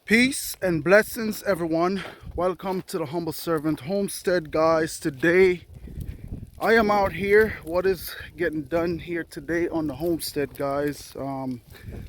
Peace and blessings, everyone. Welcome to the Humble Servant Homestead, guys. Today, I am out here. What is getting done here today on the homestead, guys?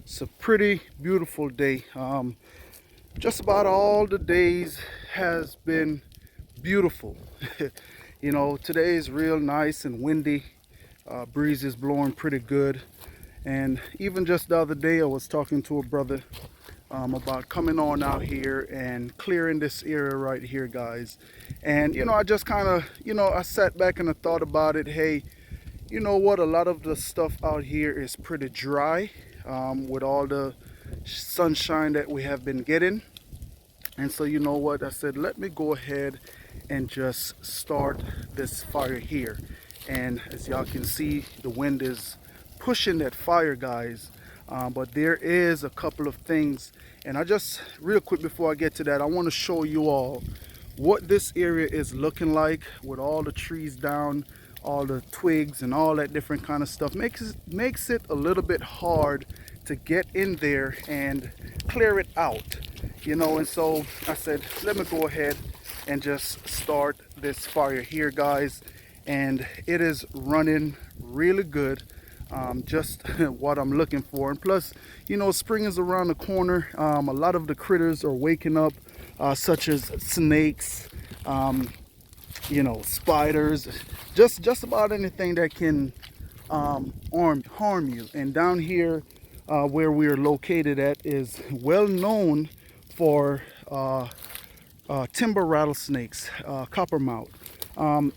It's a pretty beautiful day. Just about all the days has been beautiful. Today is real nice and windy. Breeze is blowing pretty good. And even just the other day, I was talking to a brother about coming on out here and clearing this area right here, guys. And I just kind of I sat back and I thought about it. Hey, you know what, a lot of the stuff out here is pretty dry, with all the sunshine that we have been getting. And so you know what, I said, let me go ahead and just start this fire here. And as y'all can see, the wind is pushing that fire, guys. But there is a couple of things, and I just real quick before I get to that, I want to show you all what this area is looking like with all the trees down, all the twigs and all that different kind of stuff. Makes it a little bit hard to get in there and clear it out, and so I said, let me go ahead and just start this fire here, guys. And it is running really good. Just what I'm looking for. And plus, spring is around the corner. A lot of the critters are waking up, such as snakes, spiders, just about anything that can harm you. And down here, where we are located at, is well known for timber rattlesnakes, coppermouth.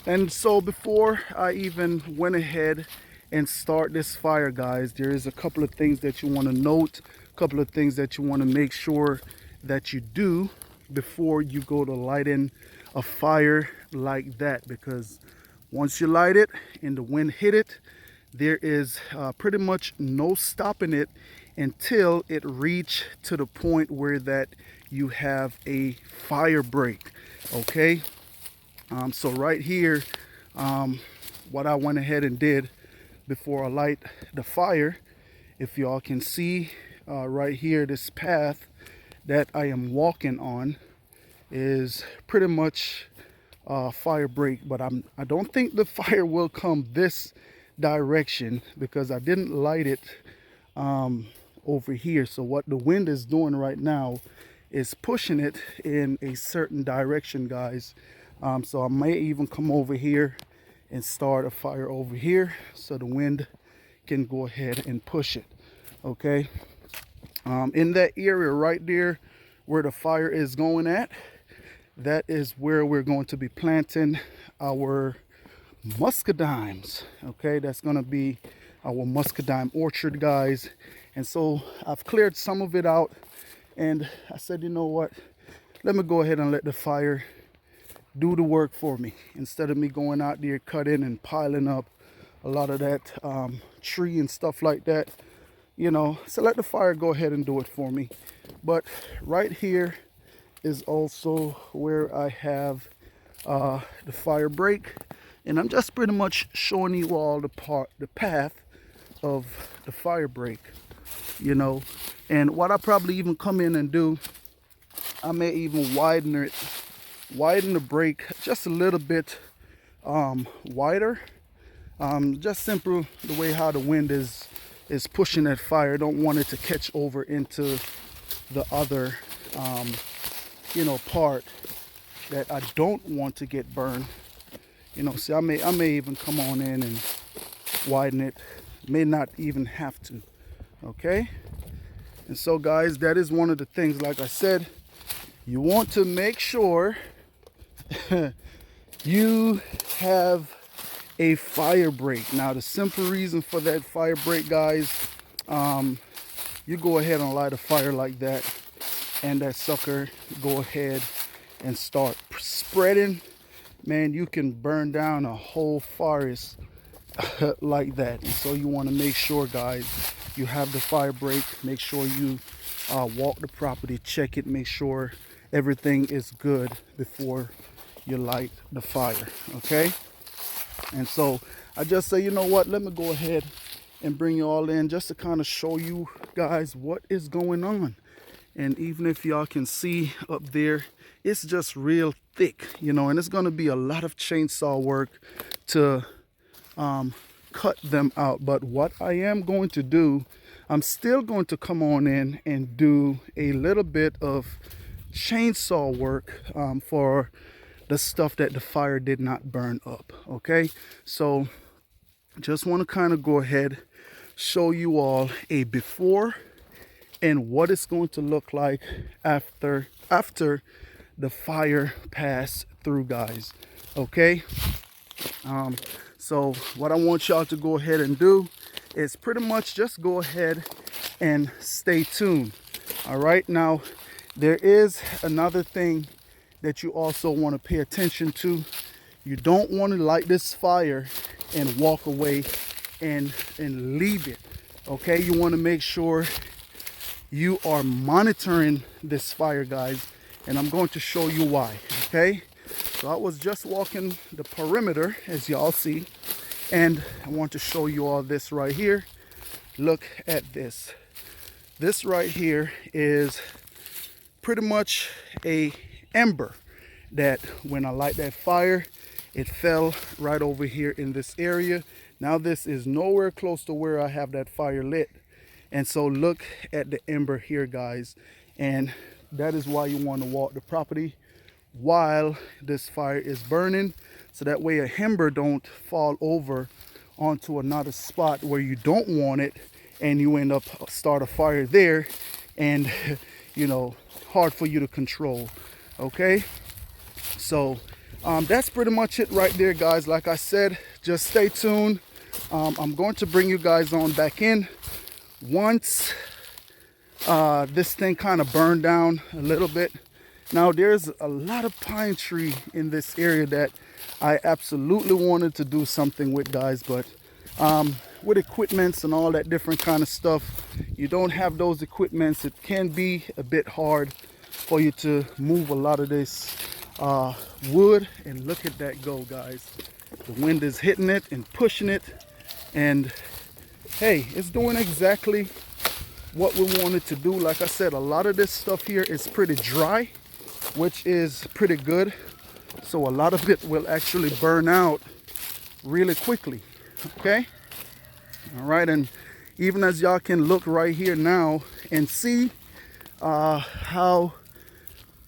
And so before I even went ahead and start this fire, guys, there is a couple of things that you want to note, a couple of things that you want to make sure that you do before you go to lighting a fire like that. Because once you light it and the wind hit it, there is pretty much no stopping it until it reach to the point where that you have a fire break. Okay, so right here, what I went ahead and did before I light the fire, if y'all can see right here, this path that I am walking on is pretty much fire break. But I don't think the fire will come this direction because I didn't light it over here. So what the wind is doing right now is pushing it in a certain direction, guys. So I may even come over here and start a fire over here so the wind can go ahead and push it. Okay, in that area right there where the fire is going at, that is where we're going to be planting our muscadimes. Okay, that's going to be our muscadime orchard, guys. And so I've cleared some of it out, and I said, you know what, let me go ahead and let the fire do the work for me instead of me going out there cutting and piling up a lot of that tree and stuff like that. So let the fire go ahead and do it for me. But right here is also where I have the fire break, and I'm just pretty much showing you all the path of the fire break. And what I probably even come in and do, I may even widen the break just a little bit wider. Just simple the way how the wind is pushing that fire. Don't want it to catch over into the other part that I don't want to get burned. See, I may even come on in and widen it. May not even have to. Okay, and so, guys, that is one of the things, like I said, you want to make sure you have a fire break. Now, the simple reason for that fire break, guys, you go ahead and light a fire like that, and that sucker go ahead and start spreading. Man, you can burn down a whole forest like that. And so you want to make sure, guys, you have the fire break. Make sure you walk the property, check it, make sure everything is good before you light the fire. Okay, and so I just say, you know what, let me go ahead and bring you all in just to kind of show you guys what is going on. And even if y'all can see up there, it's just real thick, you know, and it's going to be a lot of chainsaw work to cut them out. But what I am going to do, I'm still going to come on in and do a little bit of chainsaw work for the stuff that the fire did not burn up. Okay, so just want to kind of go ahead, show you all a before and what it's going to look like after the fire passed through, guys. Okay, so what I want y'all to go ahead and do is pretty much just go ahead and stay tuned. All right, now there is another thing that you also want to pay attention to. You don't want to light this fire and walk away and leave it. Okay, you want to make sure you are monitoring this fire, guys, and I'm going to show you why. Okay, so I was just walking the perimeter, as y'all see, and I want to show you all this right here. Look at this. This right here is pretty much a ember that when I light that fire, it fell right over here in this area. Now this is nowhere close to where I have that fire lit. And so look at the ember here, guys. And that is why you want to walk the property while this fire is burning, so that way a ember don't fall over onto another spot where you don't want it, and you end up start a fire there, and you know, hard for you to control. Okay, so that's pretty much it right there, guys. Like I said, just stay tuned. I'm going to bring you guys on back in once this thing kind of burned down a little bit. Now there's a lot of pine tree in this area that I absolutely wanted to do something with, guys, but with equipments and all that different kind of stuff, you don't have those equipments, it can be a bit hard for you to move a lot of this wood. And look at that go, guys. The wind is hitting it and pushing it, and hey, it's doing exactly what we wanted to do. Like I said, a lot of this stuff here is pretty dry, which is pretty good, so a lot of it will actually burn out really quickly. Okay, all right, and even as y'all can look right here now and see how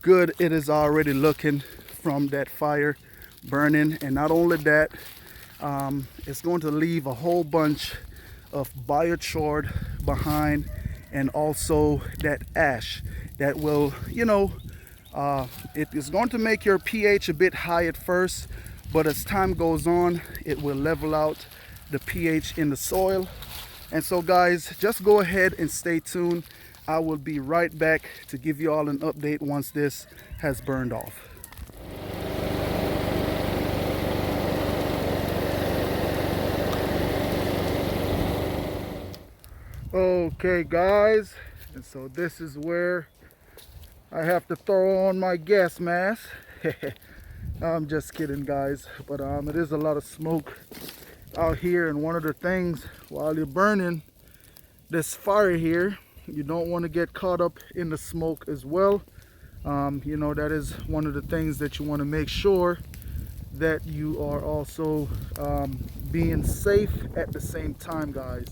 good it is already looking from that fire burning. And not only that, it's going to leave a whole bunch of biochar behind, and also that ash that will, you know, it is going to make your pH a bit high at first, but as time goes on, it will level out the pH in the soil. And so, guys, just go ahead and stay tuned. I will be right back to give you all an update once this has burned off. Okay, guys, and so this is where I have to throw on my gas mask. I'm just kidding, guys, but it is a lot of smoke out here, and one of the things while you're burning this fire here, you don't want to get caught up in the smoke as well. You know, that is one of the things that you want to make sure that you are also being safe at the same time, guys.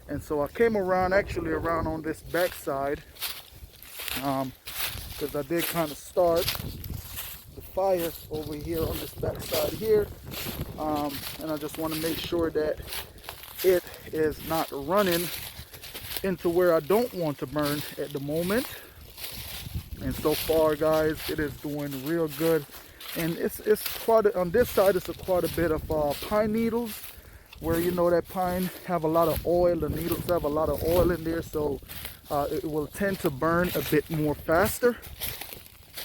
And so I came around, actually around on this back side, because I did kind of start the fire over here on this back side here, and I just want to make sure that it is not running into where I don't want to burn at the moment. And so far, guys, it is doing real good. And it's quite a, on this side, it's quite a bit of pine needles, where, you know, that pine have a lot of oil, the needles have a lot of oil in there, so it will tend to burn a bit more faster.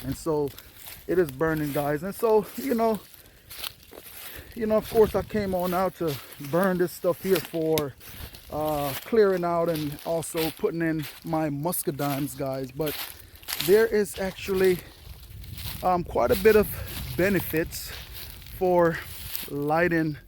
And so it is burning, guys. And so, you know, of course I came on out to burn this stuff here for clearing out and also putting in my muscadines, guys. But there is actually quite a bit of benefits for lighting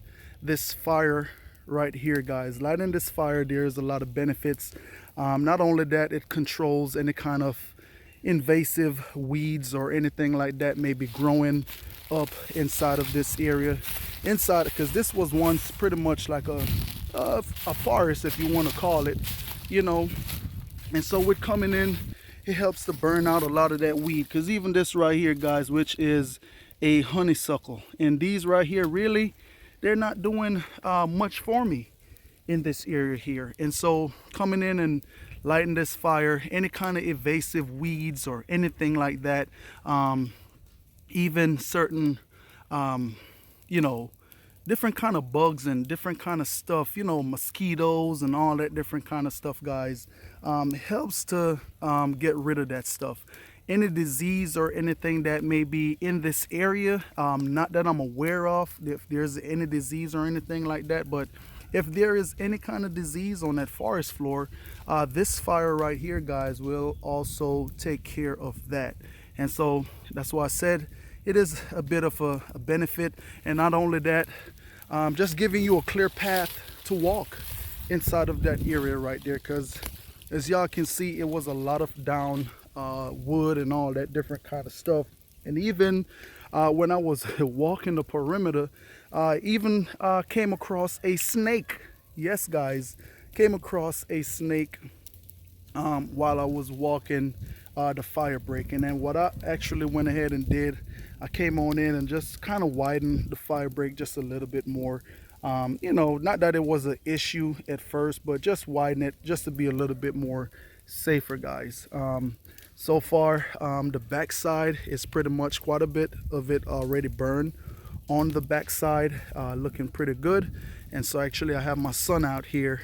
this fire right here, guys. Lighting this fire, there's a lot of benefits. Not only that, it controls any kind of invasive weeds or anything like that may be growing up inside of this area, inside, because this was once pretty much like a forest, if you want to call it, you know. And so with coming in, it helps to burn out a lot of that weed. Because even this right here, guys, which is a honeysuckle, and these right here, really, they're not doing much for me in this area here. And so coming in and lighting this fire, any kind of invasive weeds or anything like that, even certain you know, different kind of bugs and different kind of stuff, you know, mosquitoes and all that different kind of stuff, guys, helps to get rid of that stuff. Any disease or anything that may be in this area, not that I'm aware of, if there's any disease or anything like that, but if there is any kind of disease on that forest floor, this fire right here, guys, will also take care of that. And so that's why I said it is a bit of a benefit. And not only that, just giving you a clear path to walk inside of that area right there, because as y'all can see, it was a lot of down wood and all that different kind of stuff. And even when I was walking the perimeter, even came across a snake. Yes, guys, came across a snake while I was walking the fire break. And then what I actually went ahead and did, I came on in and just kind of widened the fire break just a little bit more. You know, not that it was an issue at first, but just widen it just to be a little bit more safer, guys. So far, the backside is pretty much quite a bit of it already burned on the backside, looking pretty good. And so actually I have my son out here,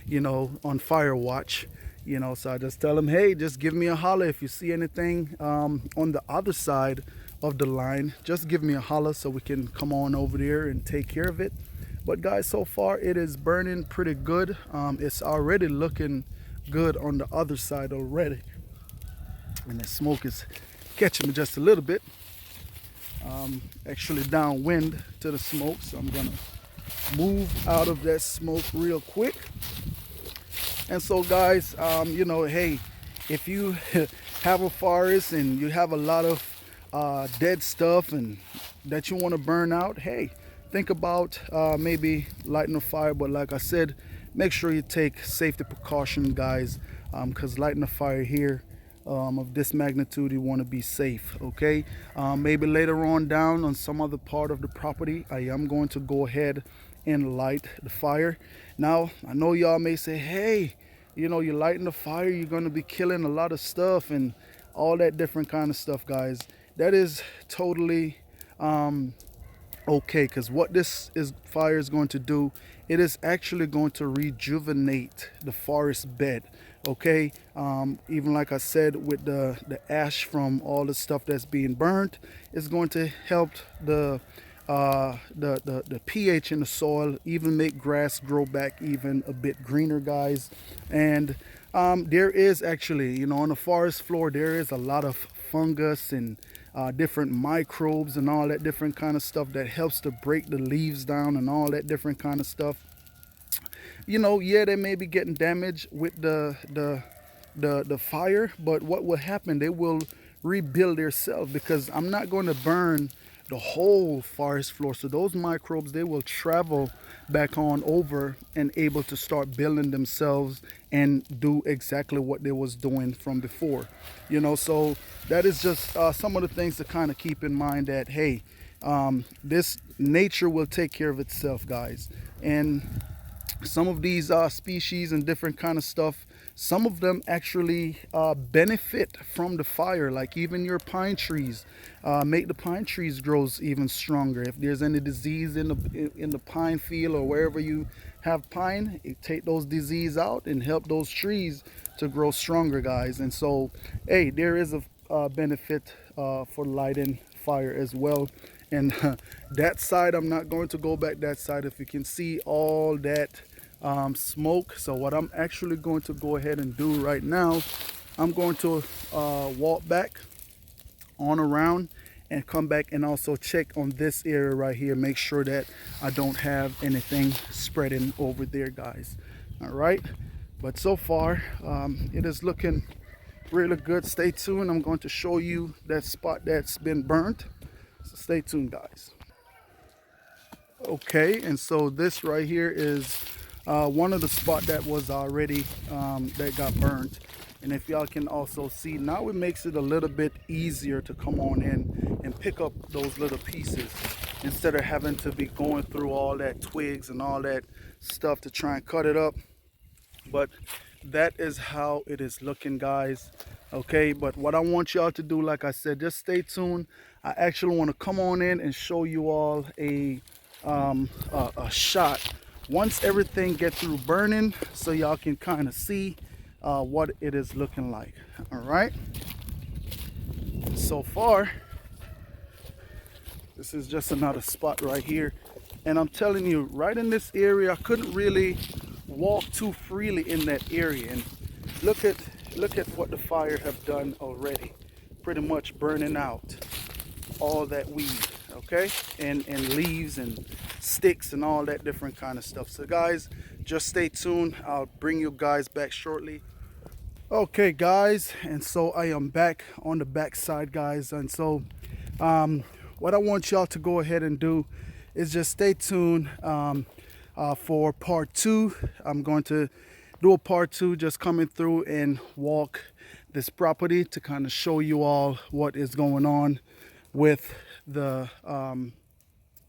you know, on fire watch, you know, so I just tell him, hey, just give me a holler if you see anything on the other side of the line. Just give me a holler so we can come on over there and take care of it. But guys, so far it is burning pretty good. It's already looking good on the other side already, and the smoke is catching me just a little bit, actually downwind to the smoke, so I'm gonna move out of that smoke real quick. And so guys, you know, hey, if you have a forest and you have a lot of dead stuff and that you want to burn out, hey, think about maybe lighting a fire. But like I said, make sure you take safety precaution, guys, because lighting a fire here of this magnitude, you want to be safe. Okay, maybe later on down on some other part of the property, I am going to go ahead and light the fire. Now I know y'all may say, hey, you know, you're lighting the fire, you're going to be killing a lot of stuff and all that different kind of stuff, guys. That is totally okay, because what this fire is going to do, it is actually going to rejuvenate the forest bed. Okay, even like I said, with the ash from all the stuff that's being burnt, it's going to help the pH in the soil, even make grass grow back even a bit greener, guys. And there is actually, you know, on the forest floor, there is a lot of fungus and different microbes and all that different kind of stuff that helps to break the leaves down and all that different kind of stuff. You know, yeah, they may be getting damaged with the fire, but what will happen, they will rebuild themselves, because I'm not going to burn the whole forest floor. So those microbes, they will travel back on over and able to start building themselves and do exactly what they was doing from before. You know, so that is just some of the things to kind of keep in mind, that hey, this nature will take care of itself, guys. And some of these species and different kind of stuff, some of them actually benefit from the fire, like even your pine trees, make the pine trees grows even stronger. If there's any disease in the pine field or wherever you have pine, it take those disease out and help those trees to grow stronger, guys. And so hey, there is a benefit for lighting fire as well. And that side, I'm not going to go back that side. If you can see all that smoke. So what I'm actually going to go ahead and do right now, I'm going to walk back on around and come back and also check on this area right here, make sure that I don't have anything spreading over there, guys. All right, but so far it is looking really good. Stay tuned. I'm going to show you that spot that's been burnt. So stay tuned, guys. Okay, and so this right here is one of the spot that was already that got burnt. And if y'all can also see, now it makes it a little bit easier to come on in and pick up those little pieces instead of having to be going through all that twigs and all that stuff to try and cut it up. But that is how it is looking, guys. Okay, but what I want y'all to do, like I said, just stay tuned. I actually want to come on in and show you all a shot once everything get through burning, so y'all can kind of see what it is looking like. All right, so far this is just another spot right here, and I'm telling you, right in this area I couldn't really walk too freely in that area. And look at what the fire have done already, pretty much burning out all that weed, okay, and leaves and sticks and all that different kind of stuff. So guys, just stay tuned. I'll bring you guys back shortly. Okay guys, and so I am back on the back side, guys. And so what I want y'all to go ahead and do is just stay tuned for part 2. I'm going to do a part 2, just coming through and walk this property to kind of show you all what is going on with the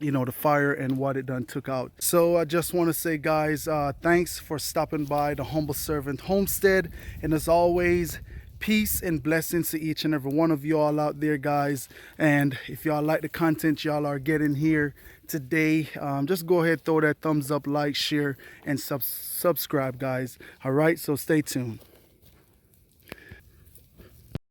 the fire and what it done took out. So I just want to say, guys, thanks for stopping by the Humble Servant Homestead, and as always, peace and blessings to each and every one of y'all out there, guys. And if y'all like the content y'all are getting here today, just go ahead, throw that thumbs up, like, share, and subscribe, guys. All right, so stay tuned.